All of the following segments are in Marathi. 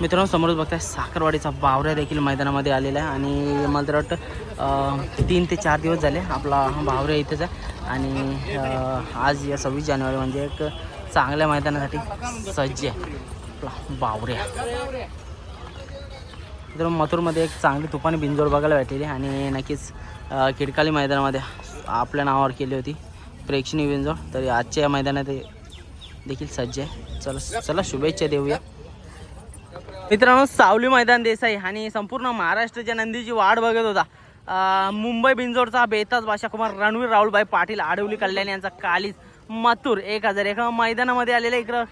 मित्रांनो समोरच बघताय साखरवाडीचा बावऱ्या देखील मैदानामध्ये आलेला आहे आणि मला तर वाटतं 3 ते 4 दिवस झाले आपला बावऱ्या इथेच आहे आणि आज या 26 जानेवारी म्हणजे एक चांगल्या मैदानासाठी सज्ज आहे आपला बावऱ्या. मित्रांनो मथुरमध्ये एक चांगली तुफानी बिंजोड बघायला भेटलेली आणि नक्कीच खिडकाली मैदानामध्ये आपल्या नावावर केली होती प्रेक्षणीय बिंजोड. तरी आजच्या या मैदानात देखील सज्ज आहे. चला शुभेच्छा देऊया. मित्रांनो सावली मैदान देसाई आणि संपूर्ण महाराष्ट्राच्या नंदीची वाट बघत होता मुंबई बिंजोडचा बेताज बादशाह कुमार रणवीर राहुलभाई पाटील आडवली कल्याणी यांचा कालीज मथुर 1001 मैदानामध्ये आलेला इकडं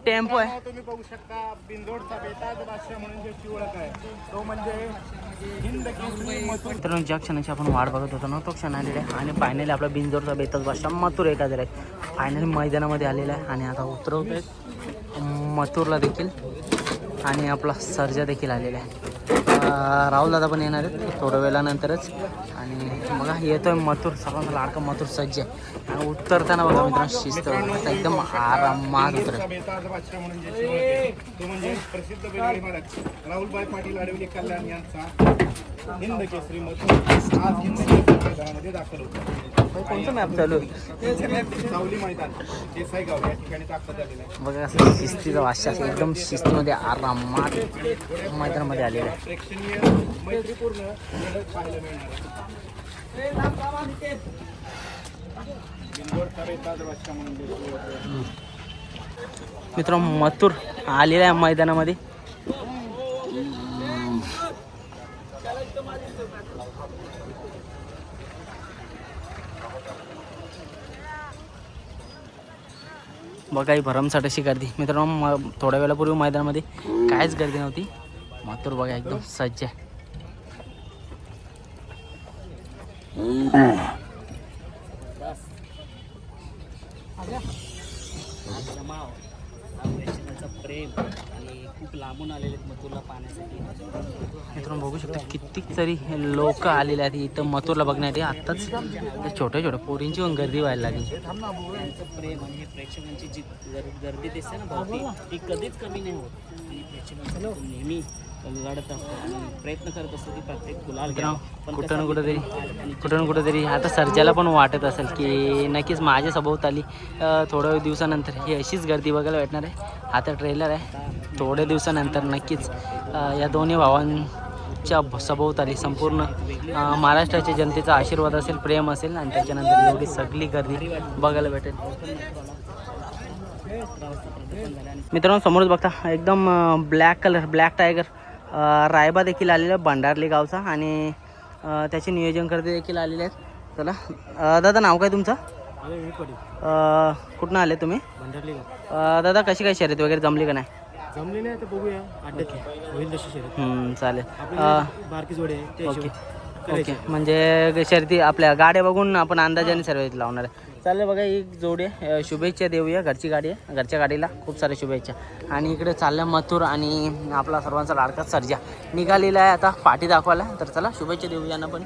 टेम्पो आहे. तुम्ही बघू शकता बिंजोडचा बेताज बादशाह म्हणून ज्याची ओळख आहे तो म्हणजे हिंद केसरी मथुर. मित्रांनो ज्या क्षणाची आपण वाट बघत होतो ना तो क्षण आलेला आहे आणि फायनली आपला बिंजोडचा बेताज बादशाह मथुर 1001 फायनली मैदानामध्ये आलेला आहे आणि आता उतरवतोय मथुरला देखील आणि आपला सर्जा देखील आलेला आहे. राहुल दादा पण येणार आहेत थोड्या वेळानंतरच आणि बघा येतोय मथुर सर्वांचा लाडका मथुर सज्ज आहे आणि उतरताना बघा मित्रांनो शिस्त एकदम आरामात उतरत. बेताज बादशाह म्हणून ज्याची ओळख आहे तो म्हणजे प्रसिद्ध बैलगाडी मालक राहुलभाई पाटील आडवली कल्याण यांचा हिंद केसरी मथुर आज हिंद केसरी मैदानामध्ये दाखल होतो. कोणतं मॅप चालू आहे? सावली मैदान देसाईगाव या ठिकाणी दाखल झालेलं आहे. बघा असं शिस्तीचा वाश्यास एकदम शिस्तीमध्ये आरामात मैदानामध्ये आलेला आहे. प्रेक्षणीय मैत्रीपूर्ण लढत पाहायला मिळणार आहे. बिंजोडचा बेताज बादशाह म्हणून ज्याची ओळख आहे. मित्रांनो मथुर आलेला आहे मैदानामध्ये. बघा ही भरमसाठ अशी गर्दी. मित्रांनो थोड्या वेळापूर्वी मैदानामध्ये काहीच गर्दी नव्हती. मथुर बघा एकदम सज्ज आहे. प्रेम आणि खूप लांबून आलेले मथुरला पाहण्यासाठी. मित्रांनो बघू शकता कितीक तरी लोक आलेले आहेत इथं मथुरला बघण्यासाठी. आत्ताच छोट्या छोट्या पोरींची पण गर्दी व्हायला लागली. त्यांचं प्रेम आणि हे प्रेक्षकांची जी गर्दी दिसते ना भावती ती कधीच कमी नाही होत आणि प्रेक्षकांचं नेहमी लढत असतो आणि प्रयत्न करत असतो की प्रत्येक गुलाल पण कुठं ना कुठंतरी आता सर्जाला पण वाटत असेल की नक्कीच माझ्या सभोवताली थोड्या दिवसानंतर ही अशीच गर्दी बघायला भेटणार आहे. आता ट्रेलर आहे थोड्या दिवसानंतर नक्कीच या दोन्ही भावांच्या सभोवताली संपूर्ण महाराष्ट्राच्या जनतेचा आशीर्वाद असेल प्रेम असेल आणि त्याच्यानंतर एवढी सगळी गर्दी बघायला भेटेल. मित्रांनो समोरच बघता एकदम ब्लॅक टायगर रायबा देखील आलेला भंडारली गावचा आणि त्याचे नियोजन करते देखील आलेले आहेत. चला दादा नाव काय तुमचं? कुठनं आले तुम्ही? दादा कशी काय शर्यत वगैरे जमली का नाही? जमली नाही तर बघूया अड्ड्यात होईल तशी शर्यत. चालेल. बारकी जोडी आहे ओके म्हणजे शर्यती आपल्या गाड्या बघून आपण अंदाजाने सर्व लावणार आहे. चालेल बघा ही जोडी आहे. शुभेच्छा देऊया. घरची गाडी आहे. घरच्या गाडीला खूप साऱ्या शुभेच्छा. आणि इकडे चालल्या मथुर आणि आपला सर्वांचा लाडका सर्जा निघालेला आहे आता पाठी दाखवायला. तर चला शुभेच्छा देऊया ना पण.